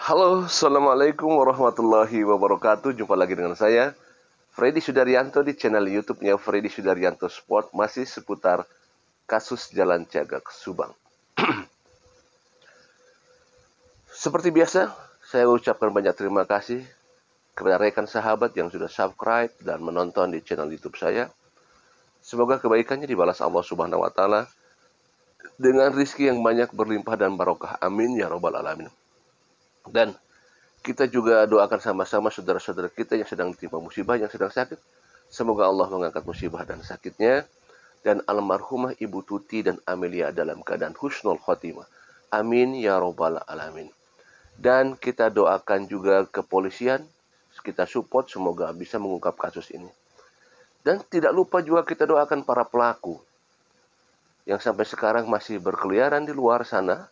Halo, Assalamualaikum warahmatullahi wabarakatuh. Jumpa lagi dengan saya, Freddy Sudaryanto di channel YouTube-nya Freddy Sudaryanto Sport, masih seputar kasus Jalan Cagak Subang. Seperti biasa, saya ucapkan banyak terima kasih kepada rekan sahabat yang sudah subscribe dan menonton di channel YouTube saya. Semoga kebaikannya dibalas Allah Subhanahu wa taala dengan rizki yang banyak, berlimpah dan barokah. Amin ya robbal alamin. Dan kita juga doakan sama-sama saudara-saudara kita yang sedang ditimpa musibah, yang sedang sakit. Semoga Allah mengangkat musibah dan sakitnya. Dan almarhumah Ibu Tuti dan Amelia dalam keadaan husnul khotimah. Amin ya robbal alamin. Dan kita doakan juga kepolisian, kita support semoga bisa mengungkap kasus ini. Dan tidak lupa juga kita doakan para pelaku yang sampai sekarang masih berkeliaran di luar sana.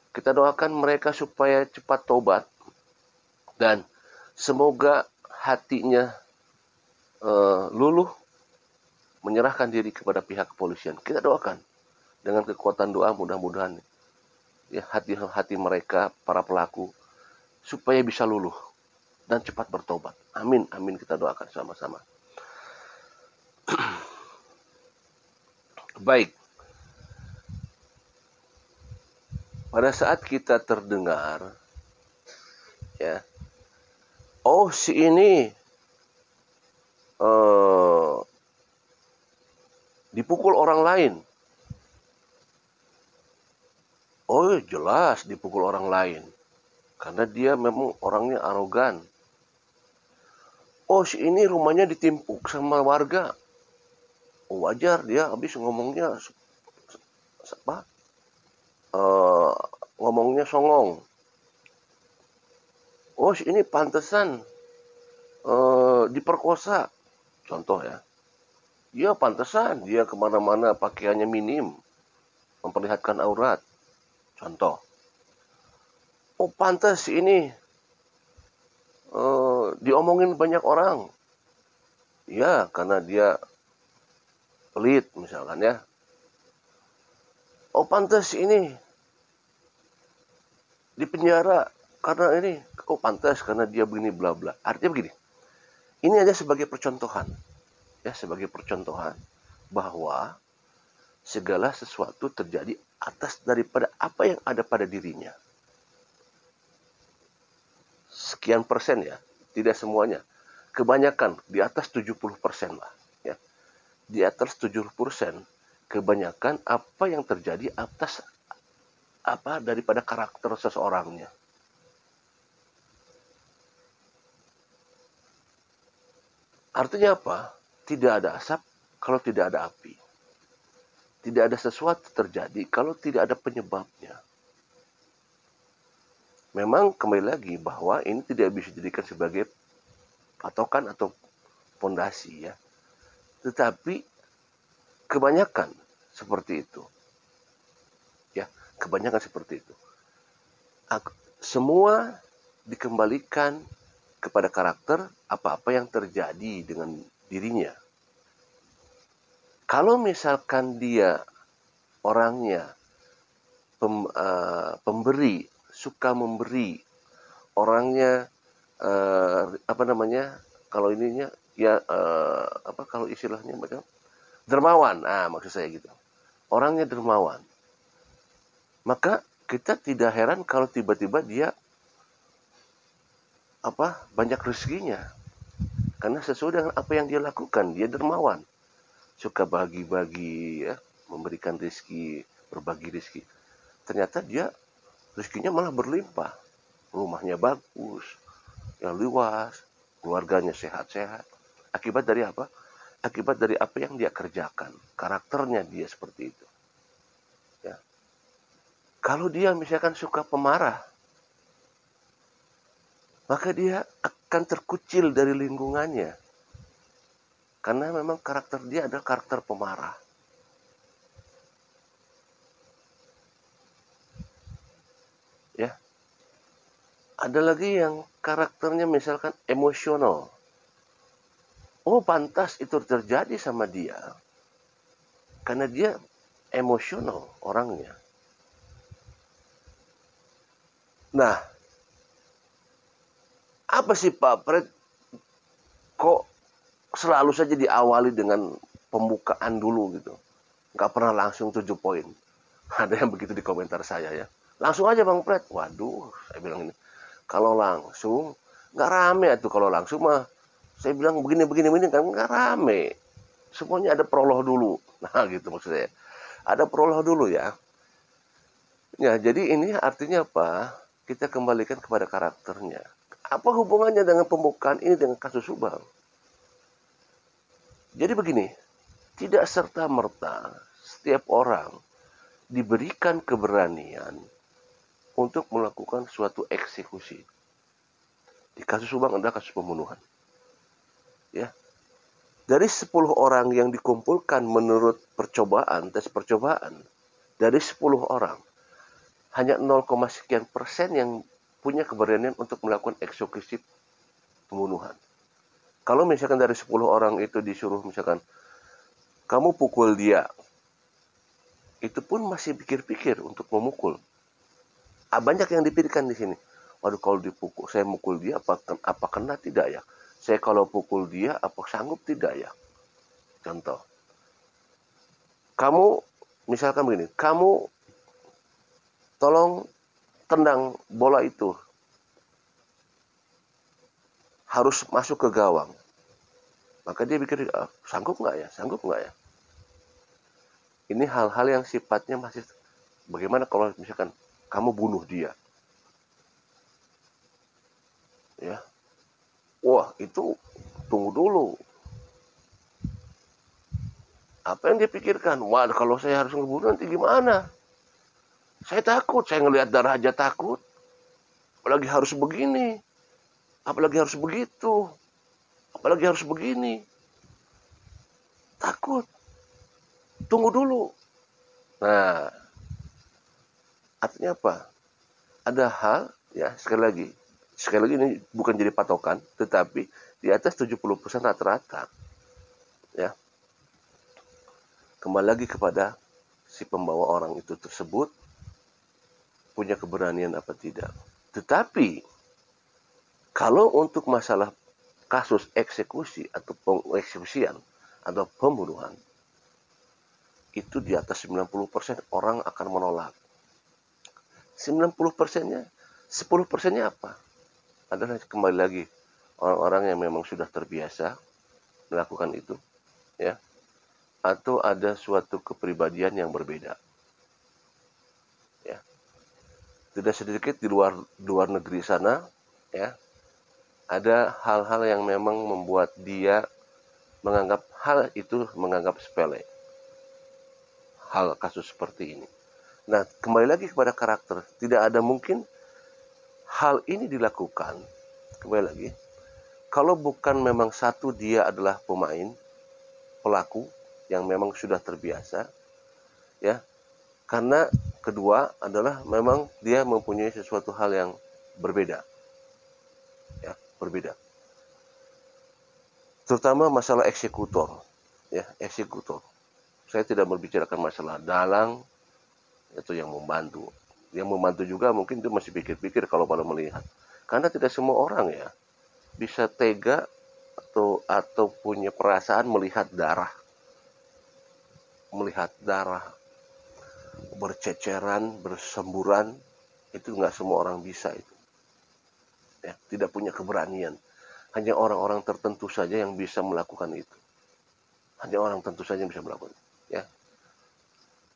Kita doakan mereka supaya cepat tobat dan semoga hatinya luluh menyerahkan diri kepada pihak kepolisian. Kita doakan dengan kekuatan doa, mudah-mudahan ya hati mereka para pelaku supaya bisa luluh dan cepat bertobat. Amin, amin, kita doakan sama-sama. Baik. Pada saat kita terdengar ya, oh si ini dipukul orang lain. Oh jelas dipukul orang lain. Karena dia memang orangnya arogan. Oh si ini rumahnya ditimpuk sama warga. Oh, wajar dia habis ngomongnya apa? Ngomongnya songong. Oh si ini pantesan diperkosa. Contoh ya. Ya pantesan dia kemana-mana pakaiannya minim. Memperlihatkan aurat. Contoh. Oh pantas ini diomongin banyak orang. Ya karena dia pelit misalkan ya. Oh pantas ini di penjara karena ini. Oh pantas karena dia begini bla bla. Artinya begini. Ini aja sebagai percontohan. Ya sebagai percontohan bahwa segala sesuatu terjadi atas daripada apa yang ada pada dirinya. Sekian persen ya, tidak semuanya. Kebanyakan di atas 70% lah. Ya. Di atas 70% kebanyakan apa yang terjadi atas apa daripada karakter seseorangnya. Artinya apa? Tidak ada asap kalau tidak ada api. Tidak ada sesuatu terjadi kalau tidak ada penyebabnya. Memang kembali lagi bahwa ini tidak bisa dijadikan sebagai patokan atau fondasi ya. Tetapi kebanyakan seperti itu. Ya, kebanyakan seperti itu. Semua dikembalikan kepada karakter apa-apa yang terjadi dengan dirinya. Kalau misalkan dia orangnya pemberi, suka memberi, orangnya apa namanya? Kalau ininya ya apa kalau istilahnya macam dermawan. Ah, maksud saya gitu. Orangnya dermawan. Maka kita tidak heran kalau tiba-tiba dia apa banyak rezekinya. Karena sesuai dengan apa yang dia lakukan, dia dermawan. Suka bagi-bagi ya, memberikan rezeki, berbagi rezeki. Ternyata dia rezekinya malah berlimpah. Rumahnya bagus, yang luas, keluarganya sehat-sehat. Akibat dari apa? Akibat dari apa yang dia kerjakan. Karakternya dia seperti itu. Ya. Kalau dia misalkan suka pemarah, maka dia akan terkucil dari lingkungannya. Karena memang karakter dia adalah karakter pemarah. Ya. Ada lagi yang karakternya misalkan emosional. Oh pantas itu terjadi sama dia. Karena dia emosional orangnya. Nah, Apa sih Pak Fred, kok selalu saja diawali dengan pembukaan dulu gitu? Nggak pernah langsung 7 poin. Ada yang begitu di komentar saya ya. Langsung aja Bang Fred. Waduh, saya bilang ini. Kalau langsung, nggak rame tuh kalau langsung mah. Saya bilang begini kan nggak rame. Semuanya ada prolog dulu. Nah gitu maksud saya. Ada prolog dulu ya. Ya, jadi ini artinya apa? Kita kembalikan kepada karakternya. Apa hubungannya dengan pembukaan ini dengan kasus Subang? Jadi begini, tidak serta-merta setiap orang diberikan keberanian untuk melakukan suatu eksekusi. Di kasus Subang adalah kasus pembunuhan. Ya, dari 10 orang yang dikumpulkan menurut tes percobaan, dari 10 orang, hanya 0, sekian persen yang punya keberanian untuk melakukan eksekusi pembunuhan. Kalau misalkan dari 10 orang itu disuruh misalkan, kamu pukul dia, itu pun masih pikir-pikir untuk memukul. Banyak yang dipikirkan di sini. Waduh, kalau dipukul, saya mukul dia, apa kena tidak ya? Saya kalau pukul dia, apa sanggup tidak ya? Contoh. Kamu, misalkan begini, kamu tolong tendang bola itu. Harus masuk ke gawang. Maka dia pikir, sanggup nggak ya? Sanggup nggak ya? Ini hal-hal yang sifatnya masih, bagaimana kalau misalkan kamu bunuh dia? Ya, wah itu tunggu dulu. Apa yang dia pikirkan? Wah, kalau saya harus ngebunuh nanti gimana? Saya takut, saya ngelihat darah aja takut. Apalagi harus begini, apalagi harus begitu, apalagi harus begini. Takut. Tunggu dulu. Nah, artinya apa? Ada hal, ya sekali lagi ini bukan jadi patokan, tetapi di atas 70% rata-rata. Ya. Kembali lagi kepada si pembawa orang itu tersebut punya keberanian apa tidak. Tetapi kalau untuk masalah kasus eksekusi atau pengeksekusian atau pembunuhan, itu di atas 90% orang akan menolak. 90%-nya, 10%-nya apa? Adalah kembali lagi orang-orang yang memang sudah terbiasa melakukan itu, ya, atau ada suatu kepribadian yang berbeda. Ya. Tidak sedikit di luar negeri sana, ya, ada hal-hal yang memang membuat dia menganggap sepele. Hal kasus seperti ini. Nah, kembali lagi kepada karakter. Tidak ada mungkin hal ini dilakukan, kembali lagi, kalau bukan memang satu dia adalah pemain, pelaku, yang memang sudah terbiasa, ya. Karena kedua adalah memang dia mempunyai sesuatu hal yang berbeda. Ya, berbeda. Terutama masalah eksekutor, ya, eksekutor. Saya tidak membicarakan masalah dalang, itu yang membantu. Yang membantu juga mungkin itu masih pikir-pikir kalau pada melihat. Karena tidak semua orang ya bisa tega atau punya perasaan melihat darah. Melihat darah berceceran, bersemburan, itu nggak semua orang bisa itu. Ya, tidak punya keberanian. Hanya orang-orang tertentu saja yang bisa melakukan itu. Hanya orang tertentu saja yang bisa melakukan itu. Ya.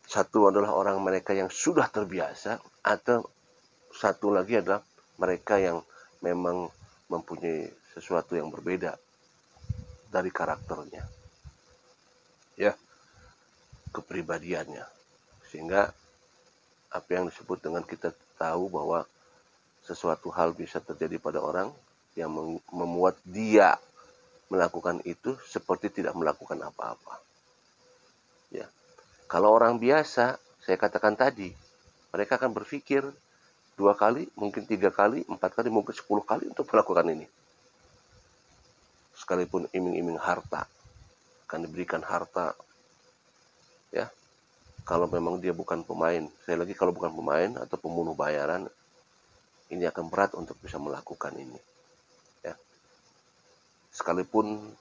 Satu adalah orang mereka yang sudah terbiasa, atau satu lagi adalah mereka yang memang mempunyai sesuatu yang berbeda dari karakternya. Ya, kepribadiannya. Sehingga apa yang disebut dengan kita tahu bahwa sesuatu hal bisa terjadi pada orang yang membuat dia melakukan itu seperti tidak melakukan apa-apa. Ya. Kalau orang biasa, saya katakan tadi, mereka akan berpikir 2 kali, mungkin 3 kali, 4 kali, mungkin 10 kali untuk melakukan ini. Sekalipun iming-iming harta, akan diberikan harta. Ya. Kalau memang dia bukan pemain, kalau bukan pemain atau pembunuh bayaran, ini akan berat untuk bisa melakukan ini. sekalipun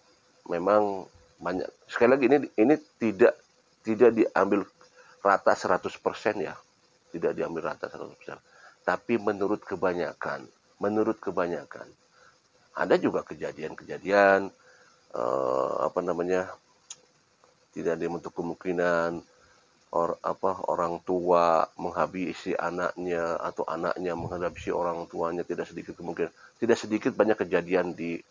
memang banyak, sekali lagi ini tidak diambil rata 100% ya, tidak diambil rata 100%, tapi menurut kebanyakan ada juga kejadian-kejadian apa namanya, tidak ada menutup kemungkinan orang tua menghabisi anaknya atau anaknya menghabisi orang tuanya. Tidak sedikit banyak kejadian di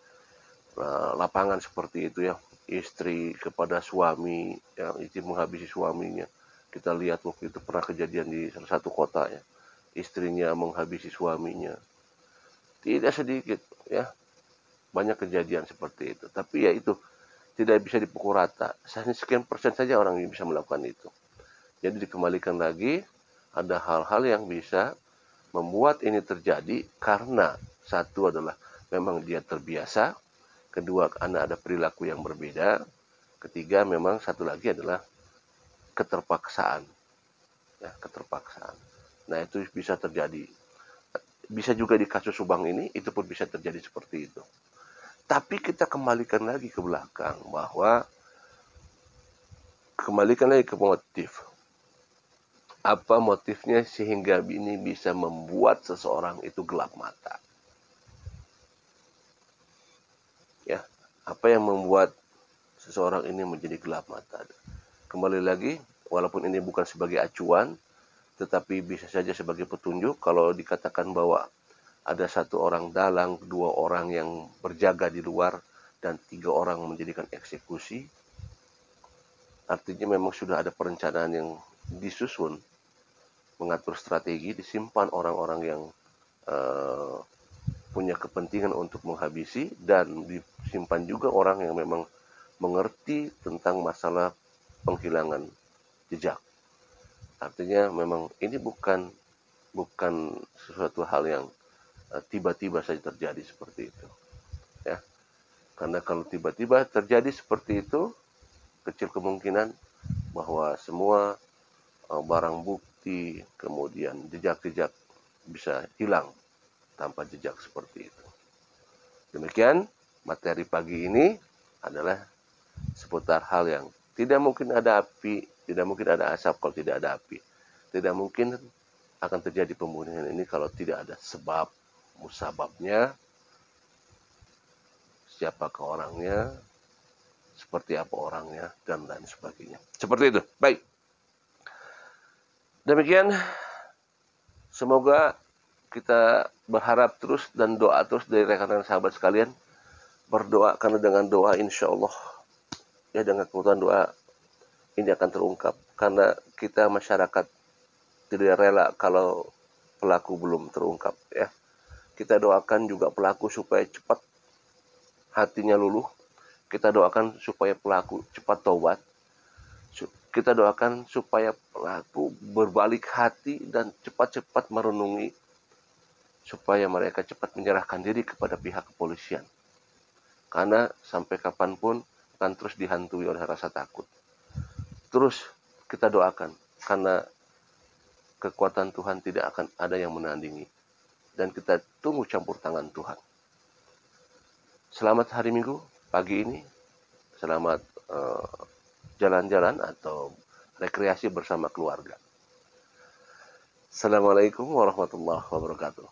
lapangan seperti itu ya, istri kepada suami, yang istri menghabisi suaminya. Kita lihat waktu itu pernah kejadian di salah satu kota ya, istrinya menghabisi suaminya. Tidak sedikit ya, banyak kejadian seperti itu. Tapi ya itu tidak bisa dipukul rata. Hanya sekian persen saja orang yang bisa melakukan itu. Jadi dikembalikan lagi, ada hal-hal yang bisa membuat ini terjadi karena satu adalah memang dia terbiasa, kedua karena ada perilaku yang berbeda, ketiga memang satu lagi adalah keterpaksaan. Ya, keterpaksaan. Nah, itu bisa terjadi. Bisa juga di kasus Subang ini, itu pun bisa terjadi seperti itu. Tapi kita kembalikan lagi ke belakang, kembalikan lagi ke motif. Apa motifnya sehingga ini bisa membuat seseorang itu gelap mata? Ya, apa yang membuat seseorang ini menjadi gelap mata? Kembali lagi, walaupun ini bukan sebagai acuan, tetapi bisa saja sebagai petunjuk. Kalau dikatakan bahwa ada satu orang dalang, dua orang yang berjaga di luar, dan tiga orang menjadikan eksekusi, artinya memang sudah ada perencanaan yang disusun, mengatur strategi, disimpan orang-orang yang punya kepentingan untuk menghabisi, dan disimpan juga orang yang memang mengerti tentang masalah penghilangan jejak. Artinya memang ini bukan sesuatu hal yang tiba-tiba saja terjadi seperti itu. Ya, karena kalau tiba-tiba terjadi seperti itu, kecil kemungkinan bahwa semua barang bukti, kemudian jejak-jejak bisa hilang tanpa jejak seperti itu. Demikian materi pagi ini adalah seputar hal yang tidak mungkin ada api, tidak mungkin ada asap kalau tidak ada api. Tidak mungkin akan terjadi pembunuhan ini kalau tidak ada sebab, musababnya, siapakah orangnya, seperti apa orangnya, dan lain sebagainya. Seperti itu. Baik. Demikian, semoga kita berharap terus dan doa terus dari rekan-rekan sahabat sekalian. Berdoa, karena dengan doa insya Allah, ya dengan kebutuhan doa, ini akan terungkap. Karena kita masyarakat tidak rela kalau pelaku belum terungkap. Ya, kita doakan juga pelaku supaya cepat hatinya luluh. Kita doakan supaya pelaku cepat taubat. Kita doakan supaya pelaku berbalik hati dan cepat-cepat merenungi, supaya mereka cepat menyerahkan diri kepada pihak kepolisian. Karena sampai kapanpun akan terus dihantui oleh rasa takut. Terus kita doakan, karena kekuatan Tuhan tidak akan ada yang menandingi. Dan kita tunggu campur tangan Tuhan. Selamat hari Minggu pagi ini. Selamat jalan-jalan atau rekreasi bersama keluarga. Assalamualaikum warahmatullahi wabarakatuh.